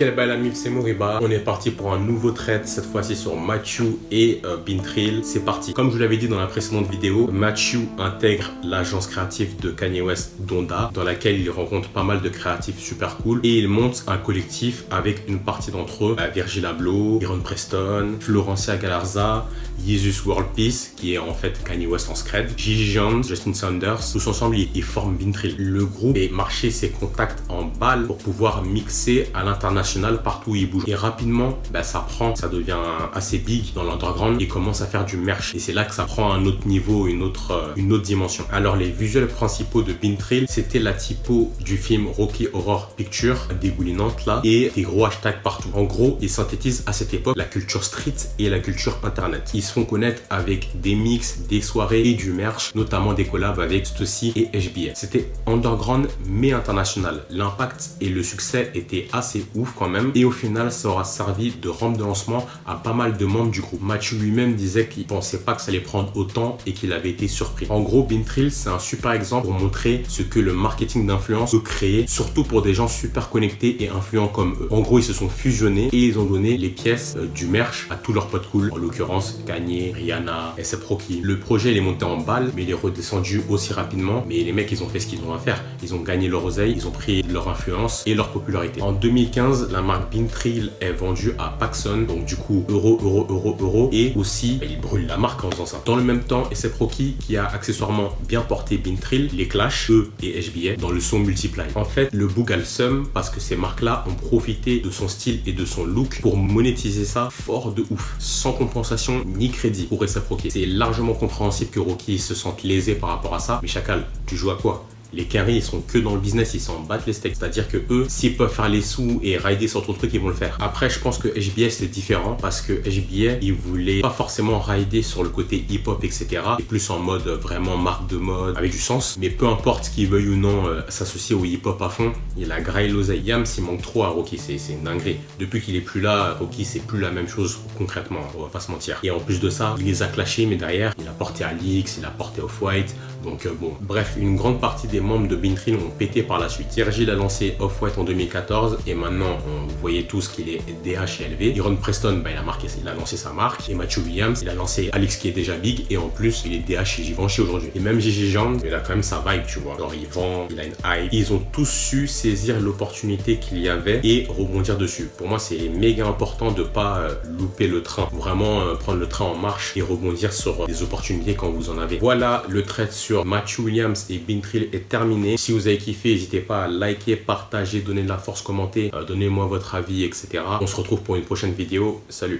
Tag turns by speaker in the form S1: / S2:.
S1: Quel bel ami, c'est Moriba. On est parti pour un nouveau trade, cette fois-ci sur Matthew et Bintril. C'est parti. Comme je vous l'avais dit dans la précédente vidéo, Matthew intègre l'agence créative de Kanye West, Donda, dans laquelle il rencontre pas mal de créatifs super cool. Et il monte un collectif avec une partie d'entre eux, Virgil Abloh, Byron Preston, Florencia Galarza, Jesus World Peace, qui est en fait Kanye West en scred, Gigi Jones, Justin Sanders. Tous ensemble, ils forment Bintril. Le groupe est marché ses contacts en balle pour pouvoir mixer à l'international partout où il bouge. Et rapidement, ça devient assez big dans l'underground et commence à faire du merch. Et c'est là que ça prend un autre niveau, une autre dimension. Alors les visuels principaux de Bintril, c'était la typo du film Rocky Horror Picture, dégoulinante là, et des gros hashtags partout. En gros, ils synthétisent à cette époque la culture street et la culture internet. Ils se font connaître avec des mix, des soirées et du merch, notamment des collabs avec Stussy et HBS. C'était underground mais international. L'impact et le succès étaient assez ouf quand même, et au final ça aura servi de rampe de lancement à pas mal de membres du groupe. Matthew lui-même disait qu'il pensait pas que ça allait prendre autant et qu'il avait été surpris. En gros, Bintril, c'est un super exemple pour montrer ce que le marketing d'influence peut créer, surtout pour des gens super connectés et influents comme eux. En gros, ils se sont fusionnés et ils ont donné les pièces du merch à tous leurs potes cool, en l'occurrence Kanye, Rihanna, A$AP Rocky. Le projet il est monté en balle, mais il est redescendu aussi rapidement. Mais les mecs, ils ont fait ce qu'ils ont à faire. Ils ont gagné leur oseille, ils ont pris leur influence et leur popularité. En 2015, la marque Bintril est vendue à Paxson, donc du coup euro, et aussi il brûle la marque en faisant ça. Dans le même temps, A$AP Rocky, qui a accessoirement bien porté Bintril, les clash, eux et HBA, dans le son Multiply. En fait, le boug a le seum parce que ces marques-là ont profité de son style et de son look pour monétiser ça fort de ouf, sans compensation ni crédit pour A$AP Rocky. C'est largement compréhensible que Rocky se sente lésé par rapport à ça, mais Chacal, tu joues à quoi? Les carrés, ils sont que dans le business, ils s'en battent les steaks. C'est-à-dire que eux, s'ils peuvent faire les sous et rider sur ton truc, ils vont le faire. Après, je pense que HBS c'est différent parce que HBS, ils voulaient pas forcément rider sur le côté hip-hop, etc. Et plus en mode vraiment marque de mode, avec du sens. Mais peu importe qu'ils veuillent ou non s'associer au hip-hop à fond, il a graillé l'oseille. Yams, il manque trop à Rocky, c'est une dinguerie. Depuis qu'il est plus là, Rocky, c'est plus la même chose concrètement, on va pas se mentir. Et en plus de ça, il les a clashés, mais derrière, il a porté Alix, il a porté Off-White. Donc bon, bref, une grande partie des membres de Bintril ont pété par la suite. Virgil a lancé Off-White en 2014 et maintenant, vous voyez tous qu'il est DH et LV. Byron Preston, il a lancé sa marque. Et Matthew Williams, il a lancé Alix qui est déjà big et en plus, il est DH chez Givenchy aujourd'hui. Et même Gigi Jones, il a quand même sa vibe, tu vois. Genre, il vend, il a une hype. Ils ont tous su saisir l'opportunité qu'il y avait et rebondir dessus. Pour moi, c'est méga important de pas louper le train. Vraiment prendre le train en marche et rebondir sur des opportunités quand vous en avez. Voilà, le trade sur Matthew Williams et Bintril est terminé. Si vous avez kiffé, n'hésitez pas à liker, partager, donner de la force, commenter, donnez-moi votre avis, etc. On se retrouve pour une prochaine vidéo. Salut!